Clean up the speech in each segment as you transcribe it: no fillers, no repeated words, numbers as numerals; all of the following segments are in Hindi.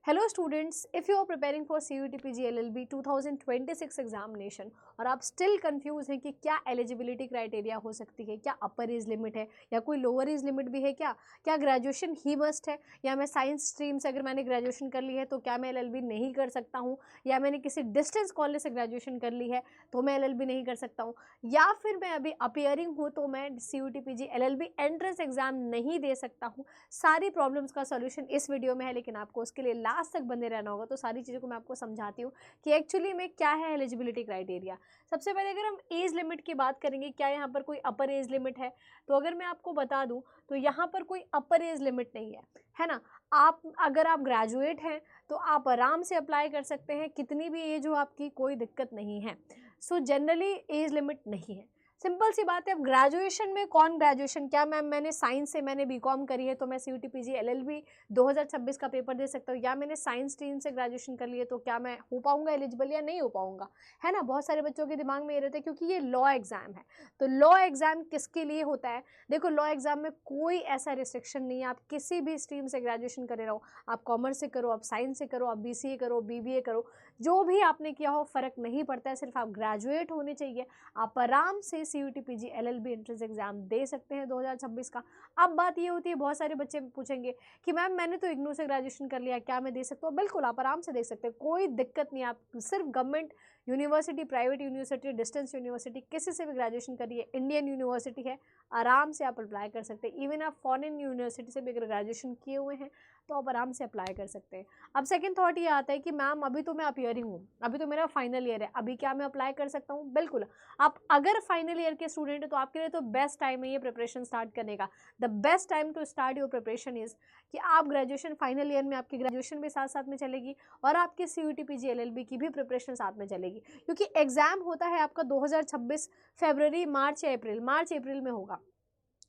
Hello students, if you are preparing for CUET PG LLB 2026 examination और आप स्टिल कंफ्यूज हैं कि क्या एलिजिबिलिटी क्राइटेरिया हो सकती है, क्या अपर एज लिमिट है या कोई लोअर एज लिमिट भी है, क्या ग्रेजुएशन ही मस्ट है, या मैं साइंस स्ट्रीम से अगर मैंने ग्रेजुएशन कर ली है तो क्या मैं LLB नहीं कर सकता हूँ, या मैंने किसी डिस्टेंस कॉलेज से ग्रेजुएशन कर ली है तो मैं LLB नहीं कर सकता हूँ, या फिर मैं अभी अपियरिंग हूँ तो मैं CUET PG LLB entrance exam नहीं दे सकता हूँ। सारी प्रॉब्लम्स का सॉल्यूशन इस वीडियो में है, लेकिन आपको उसके लिए लास्ट तक बने रहना होगा। तो सारी चीज़ों को मैं आपको समझाती हूँ कि एक्चुअली में क्या है एलिजिबिलिटी क्राइटेरिया। सबसे पहले अगर हम एज लिमिट की बात करेंगे, क्या यहाँ पर कोई अपर एज लिमिट है, तो अगर मैं आपको बता दूँ तो यहाँ पर कोई अपर एज लिमिट नहीं है ना। आप अगर आप ग्रेजुएट हैं तो आप आराम से अप्लाई कर सकते हैं, कितनी भी एज हो आपकी कोई दिक्कत नहीं है। सो जनरली एज लिमिट नहीं है, सिंपल सी बात है। अब ग्रेजुएशन में कौन ग्रेजुएशन, क्या मैंने साइंस से मैंने बीकॉम करी है तो मैं CUET PG LLB 2026 का पेपर दे सकता हूँ, या मैंने साइंस स्ट्रीम से ग्रेजुएशन कर ली है तो क्या मैं हो पाऊंगा एलिजिबल या नहीं हो पाऊंगा, है ना। बहुत सारे बच्चों के दिमाग में ये रहता है क्योंकि ये लॉ एग्जाम है। तो लॉ एग्जाम किसके लिए होता है? देखो, लॉ एग्जाम में कोई ऐसा रिस्ट्रिक्शन नहीं है, आप किसी भी स्ट्रीम से ग्रेजुएशन करे रहो, आप कॉमर्स से करो, आप साइंस से करो, आप BCA करो, BBA करो, जो भी आपने किया हो फर्क नहीं पड़ता है, सिर्फ आप ग्रेजुएट होने चाहिए। आप आराम से CUET PG LLB entrance exam दे सकते हैं 2026 का। अब बात ये होती है, बहुत सारे बच्चे पूछेंगे कि मैम मैंने तो इग्नू से ग्रेजुएशन कर लिया, क्या मैं दे सकता हूँ? बिल्कुल, आप आराम से दे सकते हैं, कोई दिक्कत नहीं। आप सिर्फ government university, private university, distance university, किसी से भी ग्रेजुएशन करिए, इंडियन यूनिवर्सिटी है, आराम से आप अप्लाई कर सकते हैं। इवन आप फॉरेन यूनिवर्सिटी से भी अगर ग्रेजुएशन किए हुए हैं तो आप आराम से अप्लाई कर सकते हैं। अब सेकंड थॉट ये आता है कि मैम अभी तो मैं अपियरिंग हूँ, अभी तो मेरा फाइनल ईयर है, अभी क्या मैं अप्लाई कर सकता हूँ? बिल्कुल, आप अगर फाइनल ईयर के स्टूडेंट है तो आपके लिए तो बेस्ट टाइम है ये प्रिपरेशन स्टार्ट करने का। The best time to start your preparation is कि आप ग्रेजुएशन फाइनल ईयर में, आपकी ग्रेजुएशन भी साथ साथ में चलेगी और आपकी CUET PG LLB की भी प्रिपरेशन साथ में चलेगी, क्योंकि एग्जाम होता है आपका 2026 फरवरी, मार्च अप्रैल में होगा।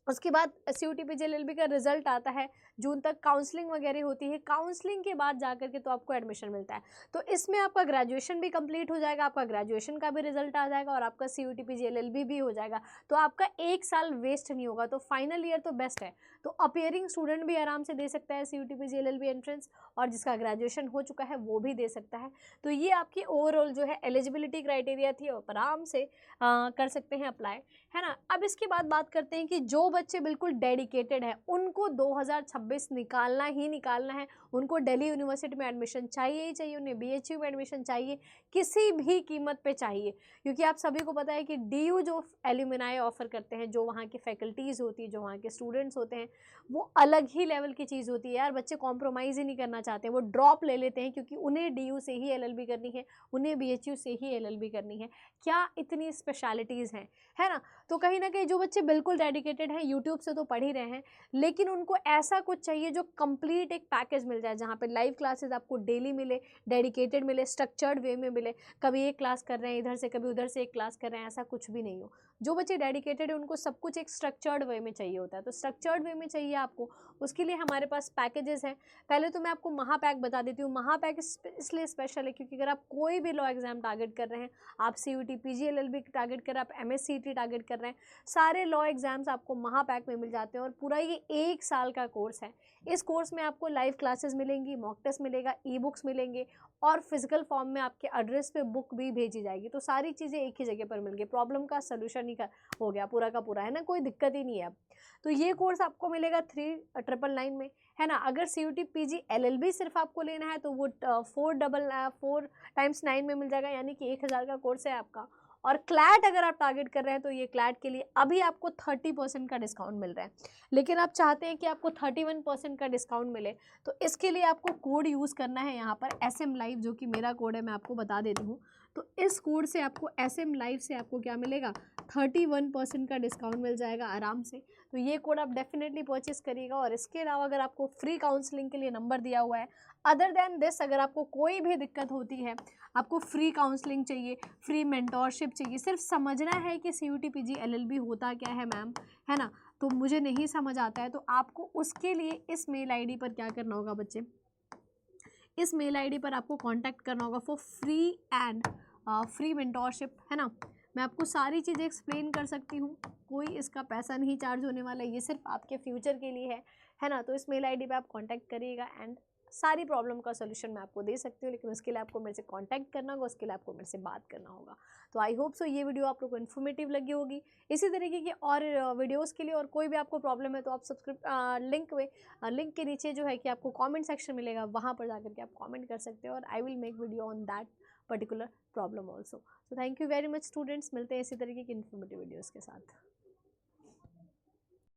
उसके बाद CUET PG LLB का रिजल्ट आता है, जून तक काउंसलिंग वगैरह होती है, काउंसलिंग के बाद जाकर के तो आपको एडमिशन मिलता है। तो इसमें आपका ग्रेजुएशन भी कंप्लीट हो जाएगा, आपका ग्रेजुएशन का भी रिजल्ट आ जाएगा और आपका CUET PG LLB भी हो जाएगा। तो आपका एक साल वेस्ट नहीं होगा। तो फाइनल ईयर तो बेस्ट है। तो अपियरिंग स्टूडेंट भी आराम से दे सकता है CUET PG LLB एंट्रेंस, और जिसका ग्रेजुएशन हो चुका है वो भी दे सकता है। तो ये आपकी ओवरऑल जो है एलिजिबिलिटी क्राइटेरिया थी, और आराम से कर सकते हैं अप्लाई, है ना। अब इसके बाद बात करते हैं कि जो बच्चे बिल्कुल डेडिकेटेड है उनको 2026 निकालना ही निकालना है, उनको दिल्ली यूनिवर्सिटी में एडमिशन चाहिए ही चाहिए, उन्हें BHU में एडमिशन चाहिए, किसी भी कीमत पे चाहिए। क्योंकि आप सभी को पता है कि DU जो एल्यूमिनाई ऑफर करते हैं, जो वहाँ की फैकल्टीज़ होती है, जो वहाँ के स्टूडेंट्स होते हैं, वो अलग ही लेवल की चीज़ होती है यार। बच्चे कॉम्प्रोमाइज़ ही नहीं करना चाहते, वो ड्रॉप ले लेते हैं क्योंकि उन्हें DU से ही LLB करनी है, उन्हें BHU से ही LLB करनी है। क्या इतनी स्पेशलिटीज़ हैं, है ना। तो कहीं ना कहीं जो बच्चे बिल्कुल डेडिकेटेड हैं, यूट्यूब से तो पढ़ ही रहे हैं, लेकिन उनको ऐसा कुछ चाहिए जो कंप्लीट एक पैकेज मिल जाए, जहाँ पे लाइव क्लासेस आपको डेली मिले, डेडिकेटेड मिले, स्ट्रक्चर्ड वे में मिले। कभी एक क्लास कर रहे हैं इधर से, कभी उधर से एक क्लास कर रहे हैं, ऐसा कुछ भी नहीं हो। जो बच्चे डेडिकेटेड है उनको सब कुछ एक स्ट्रक्चर्ड वे में चाहिए होता है। तो स्ट्रक्चर्ड वे में चाहिए आपको, उसके लिए हमारे पास पैकेजेस हैं। पहले तो मैं आपको महापैक बता देती हूँ। महापैक इसलिए स्पेशल है क्योंकि अगर आप कोई भी लॉ एग्जाम टारगेट कर रहे हैं, आप CUET PG LLB टारगेट कर रहे हैं, आप MSCT टारगेट कर रहे हैं, सारे लॉ एग्जाम्स आपको महापैक में मिल जाते हैं। और पूरा ये 1 साल का कोर्स है। इस कोर्स में आपको लाइव क्लासेस मिलेंगी, मॉक टेस्ट मिलेगा, ई-बुक्स मिलेंगे, और फिजिकल फॉर्म में आपके एड्रेस पे बुक भी भेजी जाएगी। तो सारी चीज़ें एक ही जगह पर मिल गई, प्रॉब्लम का सोल्यूशन ही हो गया पूरा का पूरा, है ना, कोई दिक्कत ही नहीं है अब। तो ये कोर्स आपको मिलेगा 3999 में, है ना। अगर CUET PG LLB सिर्फ आपको लेना है तो वो 4 टाइम्स 9 में मिल जाएगा, यानी कि 1000 का कोर्स है आपका। और क्लैट अगर आप टारगेट कर रहे हैं तो ये क्लैट के लिए अभी आपको 30% का डिस्काउंट मिल रहा है, लेकिन आप चाहते हैं कि आपको 31% का डिस्काउंट मिले, तो इसके लिए आपको कोड यूज़ करना है यहाँ पर SM Live, जो कि मेरा कोड है, मैं आपको बता देती हूँ। तो इस कोड से आपको SM Live से आपको क्या मिलेगा, 31% का डिस्काउंट मिल जाएगा आराम से। तो ये कोड आप डेफिनेटली परचेस करिएगा। और इसके अलावा अगर आपको फ्री काउंसलिंग के लिए नंबर दिया हुआ है, अदर देन दिस अगर आपको कोई भी दिक्कत होती है, आपको फ्री काउंसलिंग चाहिए, फ्री मेंटोरशिप चाहिए, सिर्फ समझना है कि CUET PG LLB होता क्या है मैम, है ना, तो मुझे नहीं समझ आता है, तो आपको उसके लिए इस मेल ID पर क्या करना होगा बच्चे, इस मेल ID पर आपको कांटेक्ट करना होगा फॉर फ्री मेंटोरशिप, है ना। मैं आपको सारी चीज़ें एक्सप्लेन कर सकती हूँ, कोई इसका पैसा नहीं चार्ज होने वाला है, ये सिर्फ आपके फ्यूचर के लिए है ना। तो इस मेल ID पे आप कांटेक्ट करिएगा एंड सारी प्रॉब्लम का सोल्यूशन मैं आपको दे सकती हूँ, लेकिन उसके लिए आपको मेरे से कांटेक्ट करना होगा, उसके लिए आपको मेरे से बात करना होगा। तो आई होप सो ये वीडियो आप लोग को इन्फॉर्मेटिव लगी होगी। इसी तरीके की और वीडियोस के लिए और कोई भी आपको प्रॉब्लम है तो आप लिंक के नीचे जो है कि आपको कमेंट सेक्शन मिलेगा, वहाँ पर जाकर के आप कमेंट कर सकते हो और I will make video on that particular problem also. So thank you very much students, मिलते हैं इसी तरीके की इन्फॉर्मेटिव वीडियोज़ के साथ।